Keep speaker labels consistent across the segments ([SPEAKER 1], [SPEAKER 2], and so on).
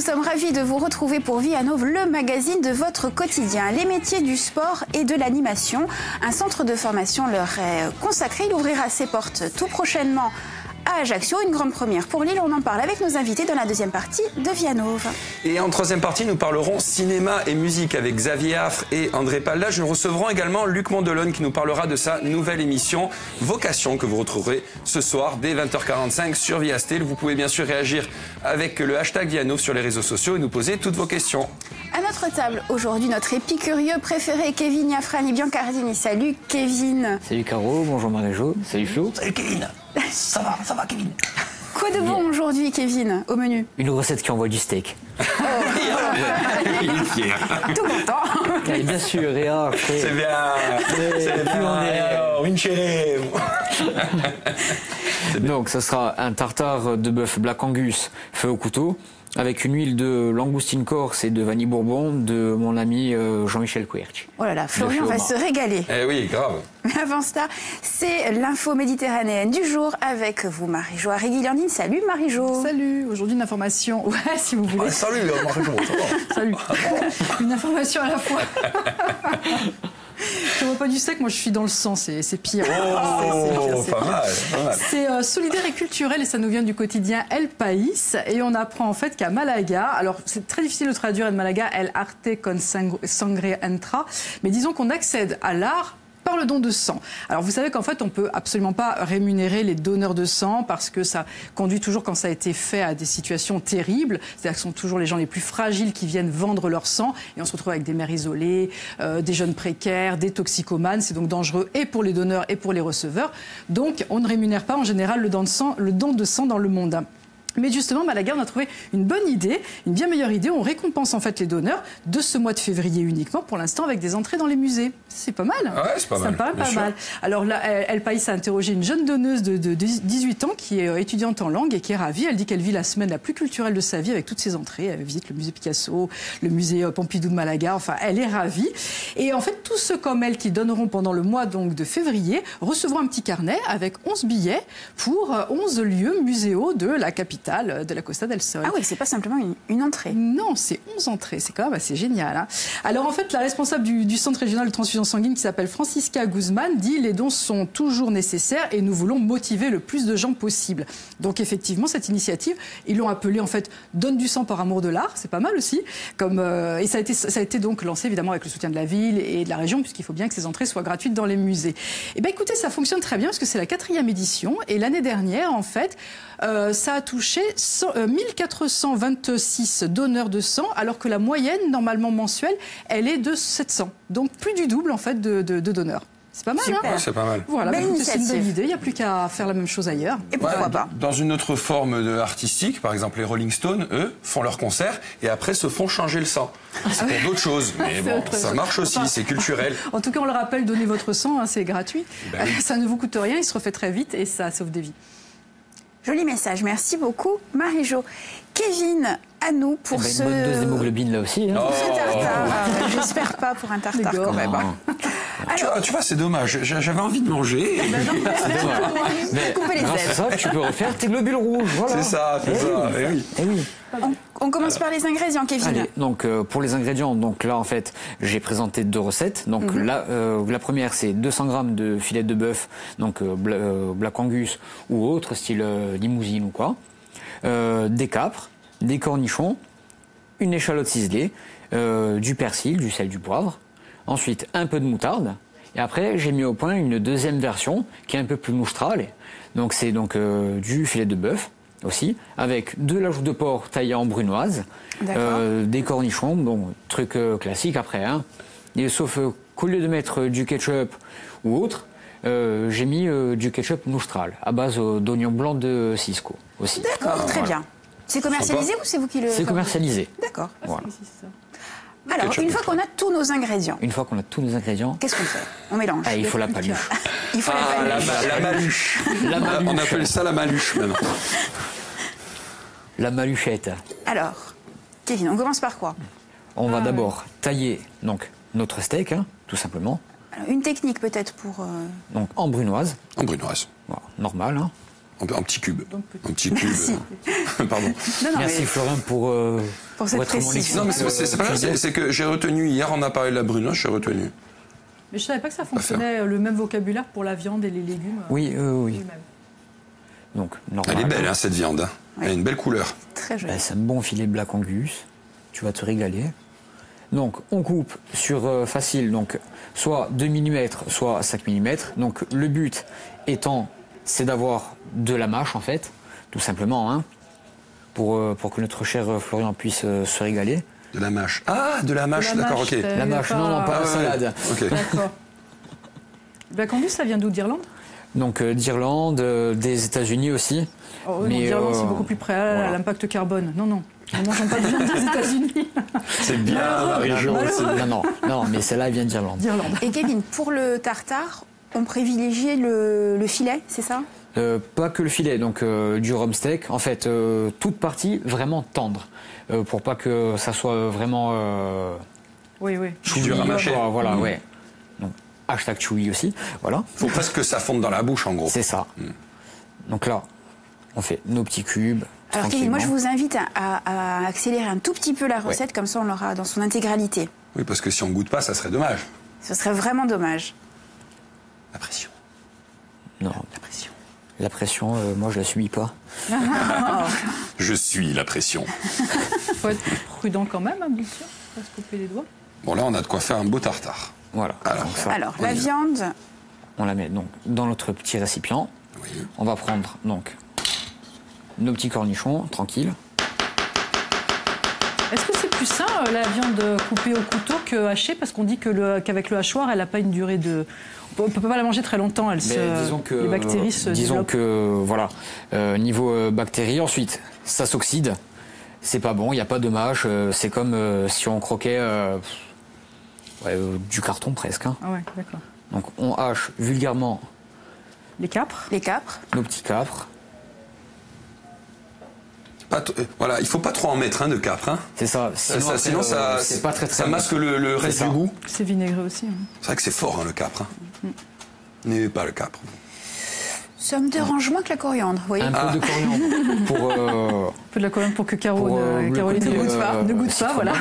[SPEAKER 1] sommes ravis de vous retrouver pour Vie à Nouveau, le magazine de votre quotidien. Les métiers du sport et de l'animation. Un centre de formation leur est consacré. Il ouvrira ses portes tout prochainement à Ajaccio. Une grande première pour Lille. On en parle avec nos invités dans la deuxième partie de Vie à Nouveau.
[SPEAKER 2] Et en troisième partie, nous parlerons cinéma et musique avec Xavier Affre et André Paldage. Nous recevrons également Luc Mondelonne qui nous parlera de sa nouvelle émission Vocation que vous retrouverez ce soir dès 20h45 sur Viastel. Vous pouvez bien sûr réagir avec le hashtag Vie à Nouveau sur les réseaux sociaux et nous poser toutes vos questions.
[SPEAKER 1] À notre table, aujourd'hui, notre épicurieux préféré, Kevin Yafrani Biancardini. Salut Kevin.
[SPEAKER 3] Salut Caro, bonjour Marie-Jo, salut Flo.
[SPEAKER 4] Salut Kevin. Ça va Kevin.
[SPEAKER 1] Quoi de bon aujourd'hui, Kevin, au menu?
[SPEAKER 3] Une recette qui envoie du steak.
[SPEAKER 2] Il est fier.
[SPEAKER 1] Tout content.
[SPEAKER 3] Et bien sûr, et après...
[SPEAKER 2] C'est bien. C'est bien. Alors, une chérie.
[SPEAKER 3] Donc, ce sera un tartare de bœuf Black Angus fait au couteau, avec une huile de langoustine corse et de vanille bourbon de mon ami Jean-Michel Querch.
[SPEAKER 1] Oh là là, Florian va se régaler.
[SPEAKER 2] Eh oui, grave.
[SPEAKER 1] Mais avant cela, c'est l'info méditerranéenne du jour avec vous, Marie-Jo Arriguiliandine. Salut Marie-Jo.
[SPEAKER 5] Salut, aujourd'hui une information, ouais, si vous voulez.
[SPEAKER 4] Ah, salut Marie-Jo, ça va.
[SPEAKER 5] Salut. Une information à la fois. Je ne vois pas du steak, moi je suis dans le sang, c'est pire.
[SPEAKER 2] Oh,
[SPEAKER 5] c'est
[SPEAKER 2] pas mal.
[SPEAKER 5] C'est solidaire et culturel et ça nous vient du quotidien El País. Et on apprend en fait qu'à Malaga, alors c'est très difficile de traduire en Malaga, El arte con sangre entra, mais disons qu'on accède à l'art par le don de sang. Alors vous savez qu'en fait on peut absolument pas rémunérer les donneurs de sang parce que ça conduit toujours, quand ça a été fait, à des situations terribles. C'est-à-dire que ce sont toujours les gens les plus fragiles qui viennent vendre leur sang et on se retrouve avec des mères isolées, des jeunes précaires, des toxicomanes. C'est donc dangereux et pour les donneurs et pour les receveurs. Donc on ne rémunère pas en général le don de sang dans le monde. Mais justement, Malaga, on a trouvé une bonne idée, une bien meilleure idée. On récompense en fait les donneurs de ce mois de février uniquement, pour l'instant, avec des entrées dans les musées. C'est pas mal.
[SPEAKER 2] Ah ouais, c'est pas mal.
[SPEAKER 5] Ça me paraît pas mal. Alors là, El País a interrogé une jeune donneuse de 18 ans qui est étudiante en langue et qui est ravie. Elle dit qu'elle vit la semaine la plus culturelle de sa vie avec toutes ses entrées. Elle visite le musée Picasso, le musée Pompidou de Malaga. Enfin, elle est ravie. Et en fait, tous ceux comme elle qui donneront pendant le mois donc de février recevront un petit carnet avec 11 billets pour 11 lieux muséaux de la capitale de la Costa del Sol.
[SPEAKER 1] Ah oui, c'est pas simplement une entrée.
[SPEAKER 5] Non, c'est 11 entrées. C'est quand même assez génial. Hein. Alors en fait, la responsable du centre régional de transfusion sanguine qui s'appelle Francisca Guzman dit les dons sont toujours nécessaires et nous voulons motiver le plus de gens possible. Donc effectivement, cette initiative, ils l'ont appelée en fait Donne du sang par amour de l'art. C'est pas mal aussi. Et ça a été donc lancé évidemment avec le soutien de la ville et de la région puisqu'il faut bien que ces entrées soient gratuites dans les musées. Et bien écoutez, ça fonctionne très bien parce que c'est la 4e édition et l'année dernière en fait, ça a touché 1426 donneurs de sang, alors que la moyenne, normalement mensuelle, elle est de 700. Donc plus du double, en fait, de donneurs. C'est pas mal,
[SPEAKER 1] Super.
[SPEAKER 5] hein?
[SPEAKER 2] Ouais, c'est pas mal.
[SPEAKER 5] Voilà,
[SPEAKER 1] Belle
[SPEAKER 5] c'est une
[SPEAKER 1] initiative.
[SPEAKER 5] bonne idée. Il n'y a plus qu'à faire la même chose ailleurs.
[SPEAKER 1] Et pourquoi pas?
[SPEAKER 2] Dans une autre forme artistique, par exemple les Rolling Stones, eux, font leur concert et après se font changer le sang. C'est pour d'autres choses, mais bon, ça marche aussi, c'est culturel.
[SPEAKER 5] En tout cas, on le rappelle, donnez votre sang, hein, c'est gratuit.
[SPEAKER 2] Ben oui.
[SPEAKER 5] Ça ne vous coûte rien, il se refait très vite et ça sauve des vies.
[SPEAKER 1] Joli message. Merci beaucoup, Marie-Jo. Kevin, à nous pour
[SPEAKER 3] Une bonne dose d'hémoglobine là aussi. Hein.
[SPEAKER 1] pour ce tartare. J'espère pas pour un tartare quand même.
[SPEAKER 3] Non.
[SPEAKER 2] Tu vois, c'est dommage. J'avais envie de manger.
[SPEAKER 3] Mais
[SPEAKER 1] couper les
[SPEAKER 3] grâce à
[SPEAKER 1] ailes.
[SPEAKER 3] ça, tu peux refaire tes globules rouges. Voilà.
[SPEAKER 2] C'est ça, c'est ça. Eh oui.
[SPEAKER 3] Eh oui.
[SPEAKER 1] On commence par les ingrédients, Kevin.
[SPEAKER 3] Allez, donc pour les ingrédients, donc là en fait j'ai présenté 2 recettes. Donc là, la première c'est 200 grammes de filet de bœuf, donc Black Angus ou autre style limousine ou quoi, des capres, des cornichons, une échalote ciselée, du persil, du sel, du poivre. Ensuite un peu de moutarde. Et après j'ai mis au point une deuxième version qui est un peu plus moustrale. Donc c'est donc du filet de bœuf aussi, avec de la joue de porc taillée en brunoise, des cornichons, bon, truc classique après, hein. Et sauf qu'au lieu de mettre du ketchup ou autre, j'ai mis du ketchup Noustral, à base d'oignons blancs de Cisco aussi.
[SPEAKER 1] D'accord, très bien. C'est commercialisé ou c'est vous qui le
[SPEAKER 3] C'est
[SPEAKER 1] fabriquez?
[SPEAKER 3] commercialisé.
[SPEAKER 1] D'accord.
[SPEAKER 3] Voilà.
[SPEAKER 1] Alors, une fois qu'on a tous nos ingrédients,
[SPEAKER 3] Une fois qu'on a tous nos ingrédients,
[SPEAKER 1] qu'est-ce qu'on fait? On mélange.
[SPEAKER 3] il faut la paluche.
[SPEAKER 1] Il faut la paluche.
[SPEAKER 2] La maluche.
[SPEAKER 3] La maluche.
[SPEAKER 2] On appelle ça la maluche maintenant.
[SPEAKER 3] La maluchette.
[SPEAKER 1] Alors, Kevin, on commence par quoi?
[SPEAKER 3] On va d'abord tailler donc notre steak, hein, tout simplement.
[SPEAKER 1] Alors, une technique peut-être pour...
[SPEAKER 3] Donc en brunoise,
[SPEAKER 2] En brunoise.
[SPEAKER 3] voilà, normal. Hein.
[SPEAKER 2] Un petit cube. Un petit cube. Pardon.
[SPEAKER 1] Non,
[SPEAKER 3] Merci
[SPEAKER 1] mais
[SPEAKER 3] Florian pour
[SPEAKER 1] Pour cette
[SPEAKER 3] être mon
[SPEAKER 1] précision.
[SPEAKER 2] Non, mais c'est pas grave, c'est que j'ai retenu, hier on a parlé de la brunoise, j'ai retenu.
[SPEAKER 5] Mais je savais pas que ça fonctionnait le même vocabulaire pour la viande et les légumes.
[SPEAKER 3] Oui, oui.
[SPEAKER 5] Même.
[SPEAKER 3] Donc, normal.
[SPEAKER 2] Elle est belle, hein, cette viande. Hein. Elle a une belle couleur.
[SPEAKER 1] Très joli.
[SPEAKER 3] C'est un bon filet de Black Angus. Tu vas te régaler. Donc, on coupe sur facile, donc soit 2 mm, soit 5 mm. Donc, le but étant, c'est d'avoir de la mâche, en fait, tout simplement, hein, pour que notre cher Florian puisse se régaler.
[SPEAKER 2] De la mâche. Ah, de la mâche, d'accord, ok.
[SPEAKER 3] La mâche, non, pas la salade.
[SPEAKER 2] Ok.
[SPEAKER 5] D'accord. Black Angus, ça vient d'où, d'Irlande?
[SPEAKER 3] Donc, d'Irlande, des États-Unis aussi.
[SPEAKER 5] Oh, non, d'Irlande, c'est beaucoup plus près à l'impact carbone. Non, non. Ne mangeons pas de viande des États-Unis.
[SPEAKER 2] C'est bien la région aussi.
[SPEAKER 3] Non, mais celle-là, elle vient d'Irlande.
[SPEAKER 5] D'Irlande.
[SPEAKER 1] Et Kevin, pour le tartare, on privilégiait le filet, c'est ça?
[SPEAKER 3] Pas que le filet, donc du rump steak. En fait, toute partie vraiment tendre, pour pas que ça soit vraiment
[SPEAKER 5] Oui, oui.
[SPEAKER 2] Dur à mâcher.
[SPEAKER 3] Voilà, ouais. Donc hashtag chewy aussi, voilà.
[SPEAKER 2] Faut presque que ça fonde dans la bouche, en gros.
[SPEAKER 3] C'est ça. Donc là, on fait nos petits cubes.
[SPEAKER 1] Alors Kevin, moi je vous invite à accélérer un tout petit peu la recette, comme ça on l'aura dans son intégralité.
[SPEAKER 2] Oui, parce que si on goûte pas, ça serait dommage.
[SPEAKER 1] Ce serait vraiment dommage.
[SPEAKER 2] La pression.
[SPEAKER 3] Non,
[SPEAKER 2] La pression.
[SPEAKER 3] la pression, moi je la subis pas.
[SPEAKER 2] Je suis la pression.
[SPEAKER 5] Faut être prudent quand même, hein, bien sûr. Faut pas se couper les doigts.
[SPEAKER 2] Bon, là, on a de quoi faire un beau tartare.
[SPEAKER 3] Voilà.
[SPEAKER 2] Alors,
[SPEAKER 3] Donc ça,
[SPEAKER 1] Alors,
[SPEAKER 2] on
[SPEAKER 1] la
[SPEAKER 2] y va.
[SPEAKER 1] viande,
[SPEAKER 3] on la met donc dans notre petit récipient.
[SPEAKER 2] Oui.
[SPEAKER 3] On va prendre donc nos petits cornichons, tranquille.
[SPEAKER 5] Est-ce que c'est plus sain la viande coupée au couteau que hachée? Parce qu'on dit qu'avec le hachoir, elle n'a pas une durée de. On ne peut pas la manger très longtemps.
[SPEAKER 3] Disons que,
[SPEAKER 5] les bactéries se
[SPEAKER 3] disons
[SPEAKER 5] développent.
[SPEAKER 3] que voilà, niveau bactéries, ensuite ça s'oxyde, c'est pas bon, il n'y a pas de mâche, c'est comme si on croquait du carton presque. Hein.
[SPEAKER 5] Ah ouais, d'accord.
[SPEAKER 3] Donc on hache vulgairement
[SPEAKER 5] Les capres?
[SPEAKER 1] les capres.
[SPEAKER 3] nos petits capres,
[SPEAKER 2] Voilà, il faut pas trop en mettre de capre. Hein.
[SPEAKER 3] c'est ça.
[SPEAKER 2] Sinon, ça,
[SPEAKER 3] c'est pas très
[SPEAKER 2] ça
[SPEAKER 3] bon.
[SPEAKER 2] masque le reste
[SPEAKER 3] ça.
[SPEAKER 2] du goût.
[SPEAKER 5] C'est vinaigré aussi. Hein.
[SPEAKER 2] C'est vrai que c'est fort, hein, le capre. Hein. N'aimez pas le capre.
[SPEAKER 1] Ça me dérange moins que la coriandre, vous voyez.
[SPEAKER 3] Un peu de coriandre pour
[SPEAKER 5] Un peu de la coriandre pour que
[SPEAKER 3] pour, le
[SPEAKER 5] Caroline
[SPEAKER 3] côté,
[SPEAKER 5] ne goûte pas. Ne goûte pas,
[SPEAKER 3] citron.
[SPEAKER 5] voilà.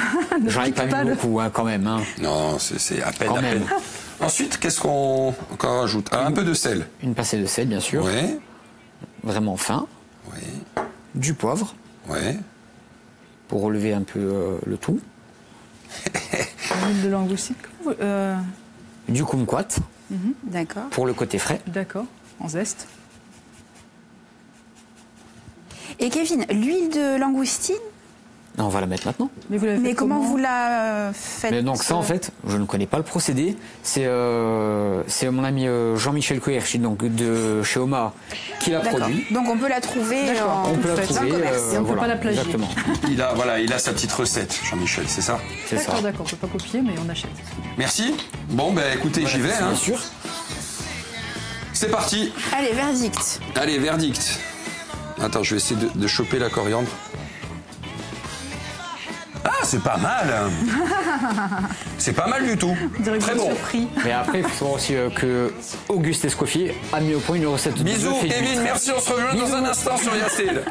[SPEAKER 5] Ne
[SPEAKER 3] J'en ai
[SPEAKER 5] pique
[SPEAKER 3] pas
[SPEAKER 5] pas
[SPEAKER 3] mis
[SPEAKER 5] le-
[SPEAKER 3] beaucoup quand même. Hein.
[SPEAKER 2] Non, c'est à peine,
[SPEAKER 3] Quand
[SPEAKER 2] à
[SPEAKER 3] même.
[SPEAKER 2] peine. Ensuite, qu'est-ce qu'on rajoute? Un peu de sel.
[SPEAKER 3] Une pincée de sel bien sûr,
[SPEAKER 2] Oui,
[SPEAKER 3] vraiment fin,
[SPEAKER 2] oui,
[SPEAKER 3] du poivre
[SPEAKER 2] oui.
[SPEAKER 3] pour relever un peu le tout,
[SPEAKER 5] L'huile de langoustine.
[SPEAKER 3] du kumquat
[SPEAKER 1] D'accord.
[SPEAKER 3] pour le côté frais.
[SPEAKER 5] D'accord, en zeste.
[SPEAKER 1] Et Kevin, l'huile de langoustine,
[SPEAKER 3] On va la mettre maintenant.
[SPEAKER 5] Mais vous l'avez
[SPEAKER 1] mais
[SPEAKER 5] fait
[SPEAKER 1] comment vous la faites?
[SPEAKER 3] Mais donc ça en fait, je ne connais pas le procédé. C'est mon ami Jean-Michel Coerchi, donc de chez Oma, qui l'a
[SPEAKER 1] D'accord.
[SPEAKER 3] produit.
[SPEAKER 1] Donc on peut la trouver
[SPEAKER 5] D'accord.
[SPEAKER 1] en
[SPEAKER 3] On peut la
[SPEAKER 5] Faites
[SPEAKER 3] trouver.
[SPEAKER 1] un commerce.
[SPEAKER 5] Et on peut pas la plagier.
[SPEAKER 3] Exactement.
[SPEAKER 2] Il a sa petite recette, Jean-Michel, c'est ça?
[SPEAKER 3] C'est ça.
[SPEAKER 5] D'accord, d'accord. On peut pas copier, mais on achète.
[SPEAKER 2] Merci. Bon, ben écoutez, j'y vais. Hein.
[SPEAKER 3] Bien sûr.
[SPEAKER 2] C'est parti.
[SPEAKER 1] Allez, verdict.
[SPEAKER 2] Allez, verdict. Attends, je vais essayer de choper la coriandre. Ah, c'est pas mal. C'est pas mal du tout.
[SPEAKER 5] Direct
[SPEAKER 2] Très bon.
[SPEAKER 5] surpris.
[SPEAKER 3] Mais après, il faut savoir aussi que Auguste Escoffier a mis au point une recette de
[SPEAKER 2] Bisous,
[SPEAKER 3] bœuf et
[SPEAKER 2] Kevin.
[SPEAKER 3] d'huîtres.
[SPEAKER 2] Merci. On se rejoint dans un instant sur Yacel.